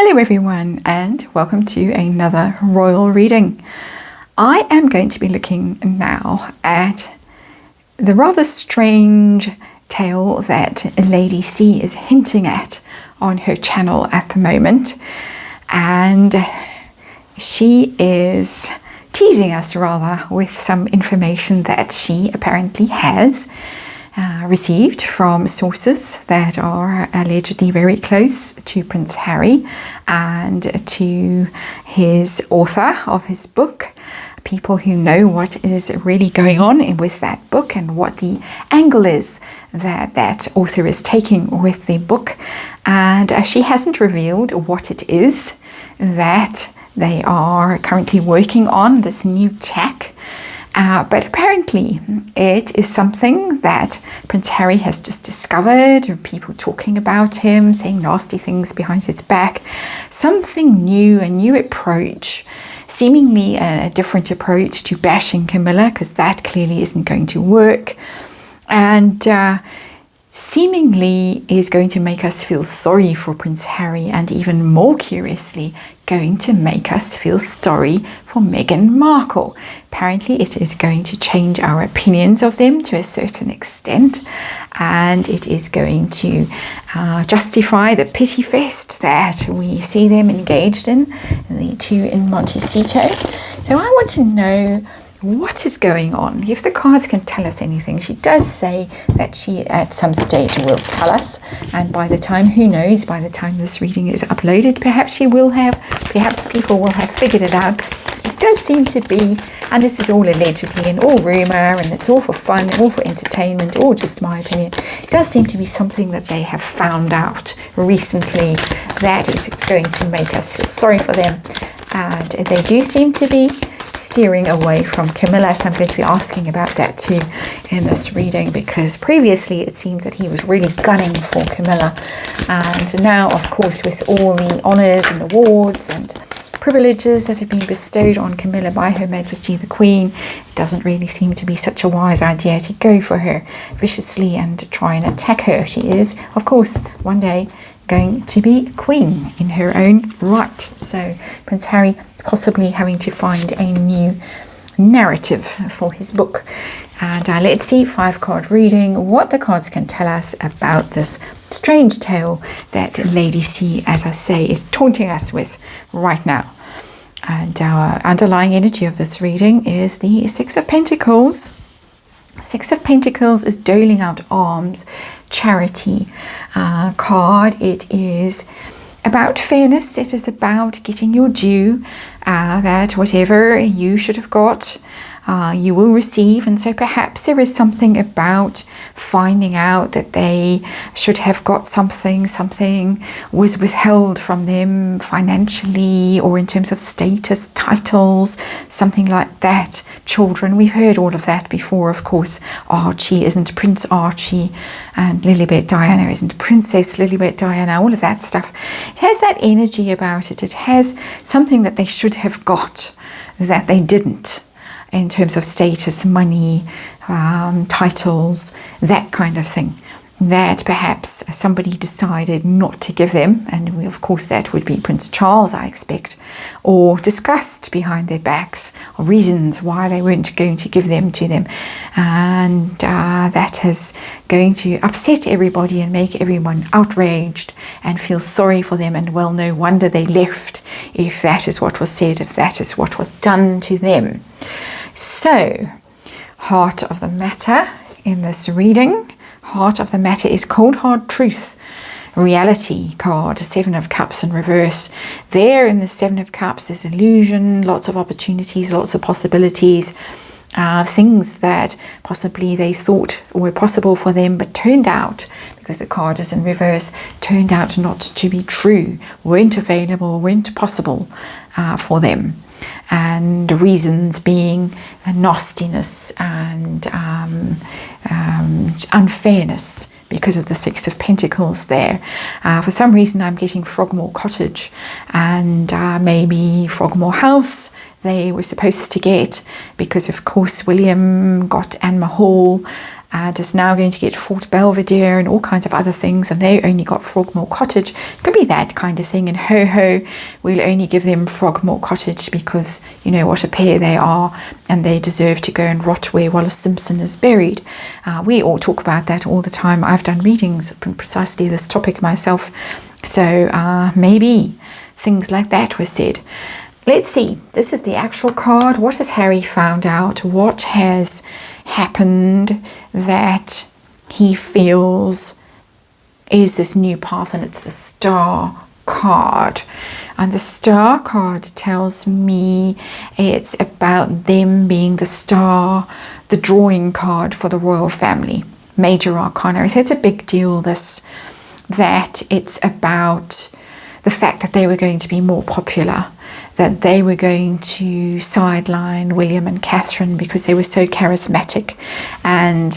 Hello everyone and welcome to another royal reading. I am going to be looking now at the rather strange tale that Lady C is hinting at on her channel at the moment, and she is teasing us rather with some information that she apparently has received from sources that are allegedly very close to Prince Harry and to his author of his book, people who know what is really going on with that book and what the angle is that that author is taking with the book. And she hasn't revealed what it is that they are currently working on, this new tech. But apparently it is something that Prince Harry has just discovered, or people talking about him, saying nasty things behind his back. Something new, a new approach, seemingly a different approach to bashing Camilla, because that clearly isn't going to work. And seemingly is going to make us feel sorry for Prince Harry, and even more curiously, going to make us feel sorry for Meghan Markle. Apparently it is going to change our opinions of them to a certain extent, and it is going to justify the pity fest that we see them engaged in, the two in Montecito. So I want to know what is going on. If the cards can tell us anything. She does say that she at some stage will tell us, and by the time, who knows, by the time this reading is uploaded, perhaps she will have, perhaps people will have figured it out. It does seem to be, and this is all allegedly and all rumour, and it's all for fun, all for entertainment, or just my opinion, it does seem to be something that they have found out recently that is going to make us feel sorry for them. And they do seem to be steering away from Camilla, so I'm going to be asking about that too in this reading, because previously it seems that he was really gunning for Camilla, and now, of course, with all the honours and awards and privileges that have been bestowed on Camilla by Her Majesty the Queen, it doesn't really seem to be such a wise idea to go for her viciously and to try and attack her. She is, of course, one day going to be queen in her own right. So Prince Harry possibly having to find a new narrative for his book. And let's see, 5-card reading, what the cards can tell us about this strange tale that Lady C, as I say, is taunting us with right now. And our underlying energy of this reading is the 6 of Pentacles. 6 of Pentacles is doling out alms, charity card. It is about fairness. It is about getting your due, that whatever you should have got, you will receive. And so perhaps there is something about finding out that they should have got something was withheld from them financially, or in terms of status, titles, something like that. Children, we've heard all of that before, of course. Archie isn't Prince Archie, and Lilibet Diana isn't Princess Lilibet Diana, all of that stuff. It has that energy about it. It has something that they should have got that they didn't, in terms of status, money, titles, that kind of thing, that perhaps somebody decided not to give them, and of course that would be Prince Charles, I expect, or discussed behind their backs, or reasons why they weren't going to give them to them, and that is going to upset everybody and make everyone outraged and feel sorry for them, and well, no wonder they left if that is what was said, if that is what was done to them. So, heart of the matter in this reading, heart of the matter is cold hard truth, reality card, 7 of Cups in reverse. There in the 7 of Cups is illusion, lots of opportunities, lots of possibilities, things that possibly they thought were possible for them, but turned out, because the card is in reverse, turned out not to be true, weren't available, weren't possible for them. And the reasons being nastiness and unfairness because of the 6 of Pentacles there. For some reason I'm getting Frogmore Cottage and maybe Frogmore House they were supposed to get, because of course William got Anne Mahal and is now going to get Fort Belvedere and all kinds of other things, and they only got Frogmore Cottage. It could be that kind of thing. And ho, we'll only give them Frogmore Cottage because, you know, what a pair they are, and they deserve to go and rot where Wallace Simpson is buried. We all talk about that all the time. I've done readings on precisely this topic myself. So maybe things like that were said. Let's see. This is the actual card. What has Harry found out? What has happened that he feels is this new path? And it's the Star card. And the Star card tells me it's about them being the star, the drawing card for the royal family. Major Arcana. So it's a big deal, this, that it's about the fact that they were going to be more popular, that they were going to sideline William and Catherine because they were so charismatic, and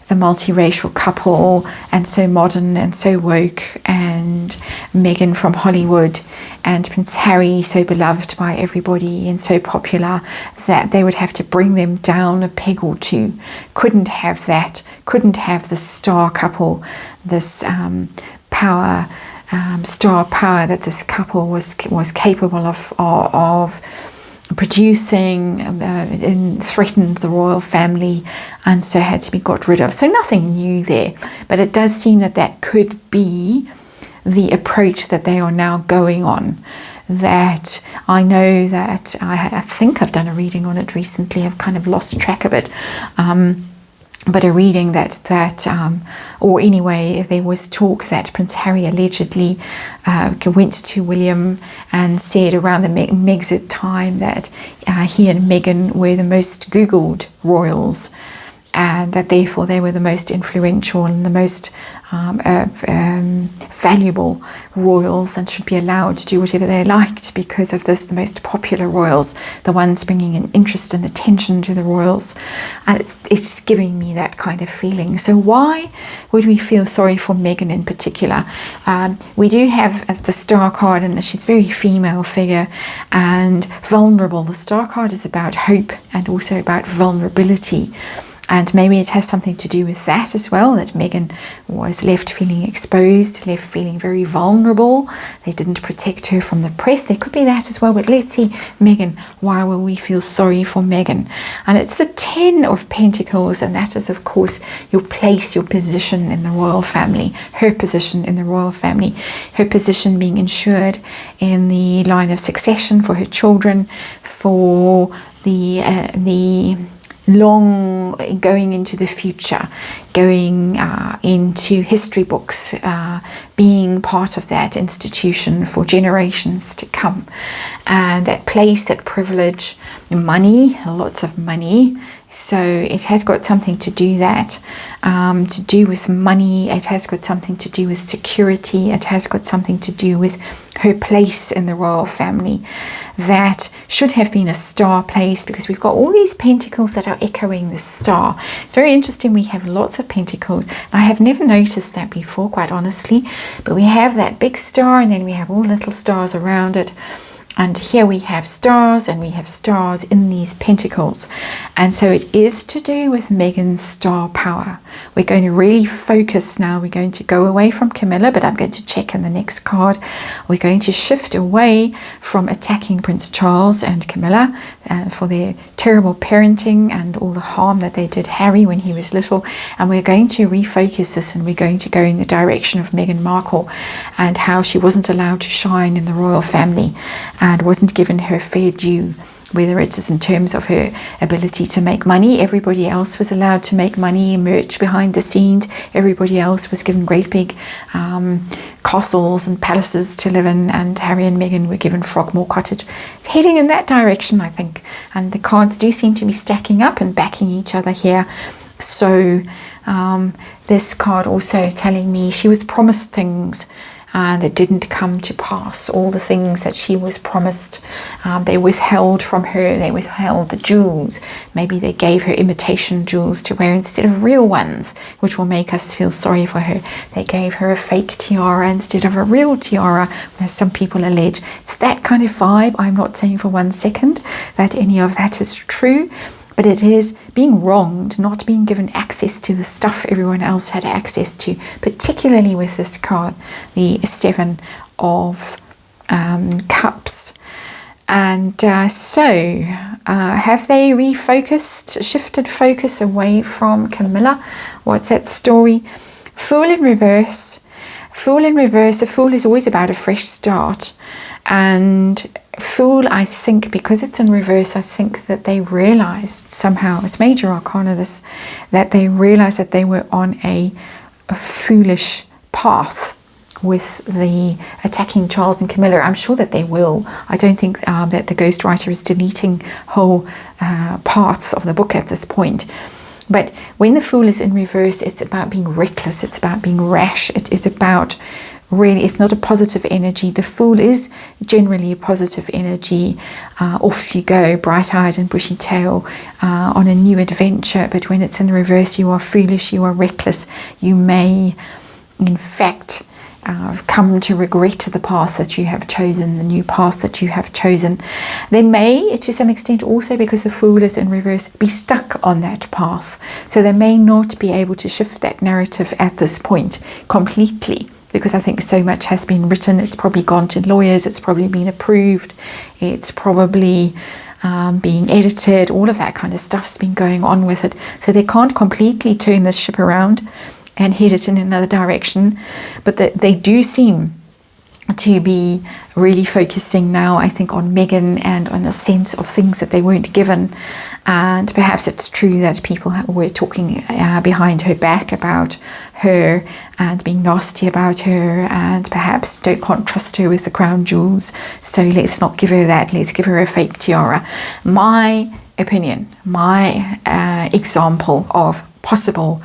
the multiracial couple, and so modern and so woke, and Meghan from Hollywood, and Prince Harry so beloved by everybody and so popular, that they would have to bring them down a peg or two. Couldn't have that, couldn't have the star couple, this power, star power that this couple was capable of producing, and threatened the royal family, and so had to be got rid of. So nothing new there, but it does seem that that could be the approach that they are now going on. That I know that I think I've done a reading on it recently. I've kind of lost track of it. But a reading or anyway, there was talk that Prince Harry allegedly went to William and said around the Megxit time that he and Meghan were the most Googled royals, and that therefore they were the most influential and the most valuable royals, and should be allowed to do whatever they liked because of this, the most popular royals, the ones bringing an interest and attention to the royals. And it's giving me that kind of feeling. So why would we feel sorry for Meghan in particular? We do have the Star card, and she's a very female figure and vulnerable. The Star card is about hope and also about vulnerability. And maybe it has something to do with that as well, that Meghan was left feeling exposed, left feeling very vulnerable. They didn't protect her from the press. There could be that as well. But let's see, Meghan, why will we feel sorry for Meghan? And it's the 10 of Pentacles, and that is, of course, your place, your position in the royal family, her position in the royal family, her position being ensured in the line of succession for her children, for the long going into the future, going into history books, being part of that institution for generations to come. And that place, that privilege, money, lots of money. So it has got something to do that, to do with money. It has got something to do with security. It has got something to do with her place in the royal family. That should have been a star place, because we've got all these pentacles that are echoing the star. It's very interesting. We have lots of pentacles. I have never noticed that before, quite honestly, but we have that big star, and then we have all little stars around it. And here we have stars, and we have stars in these pentacles. And so it is to do with Meghan's star power. We're going to really focus now. We're going to go away from Camilla, but I'm going to check in the next card. We're going to shift away from attacking Prince Charles and Camilla for their terrible parenting and all the harm that they did Harry when he was little. And we're going to refocus this, and we're going to go in the direction of Meghan Markle and how she wasn't allowed to shine in the royal family and wasn't given her fair due, whether it is in terms of her ability to make money. Everybody else was allowed to make money, emerge behind the scenes. Everybody else was given great big castles and palaces to live in, and Harry and Meghan were given Frogmore Cottage. It's heading in that direction, I think, and the cards do seem to be stacking up and backing each other here. So this card also telling me she was promised things that didn't come to pass. All the things that she was promised, they withheld from her. They withheld the jewels. Maybe they gave her imitation jewels to wear instead of real ones, which will make us feel sorry for her. They gave her a fake tiara instead of a real tiara, as some people allege. It's that kind of vibe. I'm not saying for 1 second that any of that is true, but it is being wronged, not being given access to the stuff everyone else had access to, particularly with this card, the Seven of Cups. And so have they refocused, shifted focus away from Camilla? What's that story? Fool in reverse. Fool in reverse. A fool is always about a fresh start. And Fool, I think, because it's in reverse, I think that they realized somehow, it's major arcana this, that they realized that they were on a foolish path with the attacking Charles and Camilla. I'm sure that they will. I don't think that the ghostwriter is deleting whole parts of the book at this point. But when the Fool is in reverse, it's about being reckless. It's about being rash. It is about really, it's not a positive energy. The Fool is generally a positive energy. Off you go, bright-eyed and bushy-tail, on a new adventure. But when it's in reverse, you are foolish, you are reckless. You may, in fact, come to regret the path that you have chosen, the new path that you have chosen. They may, to some extent also, because the Fool is in reverse, be stuck on that path. So they may not be able to shift that narrative at this point completely, because I think so much has been written. It's probably gone to lawyers, it's probably been approved, it's probably being edited, all of that kind of stuff's been going on with it. So they can't completely turn this ship around and head it in another direction, but they do seem to be really focusing now, I think, on Meghan and on a sense of things that they weren't given. And perhaps it's true that people were talking behind her back about her and being nasty about her, and perhaps can't trust her with the crown jewels, so let's not give her that, let's give her a fake tiara. My opinion, my example of possible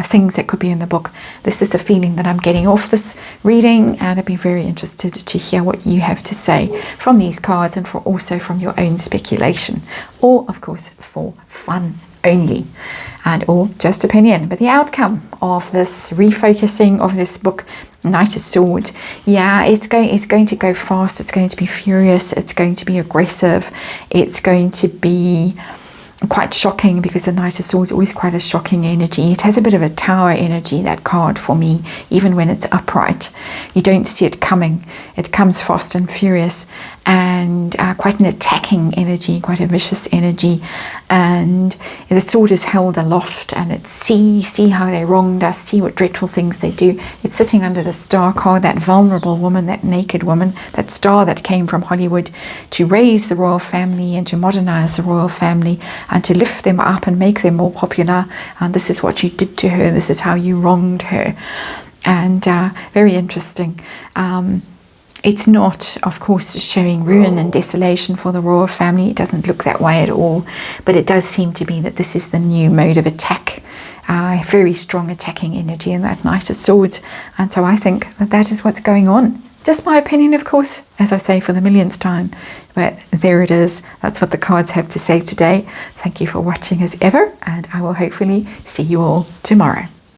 things that could be in the book. This is the feeling that I'm getting off this reading, and I'd be very interested to hear what you have to say from these cards, and also from your own speculation, or of course for fun only, and or just opinion. But the outcome of this refocusing of this book, Knight of Swords, yeah, it's going to go fast, it's going to be furious, it's going to be aggressive, it's going to be quite shocking, because the Knight of Swords is always quite a shocking energy. It has a bit of a tower energy, that card, for me, even when it's upright. You don't see it coming. It comes fast and furious, and quite an attacking energy, quite a vicious energy. And the sword is held aloft, and it's see how they wronged us, see what dreadful things they do. It's sitting under the Star card, that vulnerable woman, that naked woman, that star that came from Hollywood to raise the royal family and to modernize the royal family and to lift them up and make them more popular. And this is what you did to her. This is how you wronged her. And very interesting. It's not, of course, showing ruin and desolation for the royal family. It doesn't look that way at all. But it does seem to be that this is the new mode of attack. Very strong attacking energy in that Knight of Swords. And so I think that is what's going on. Just my opinion, of course, as I say for the millionth time. But there it is. That's what the cards have to say today. Thank you for watching as ever. And I will hopefully see you all tomorrow.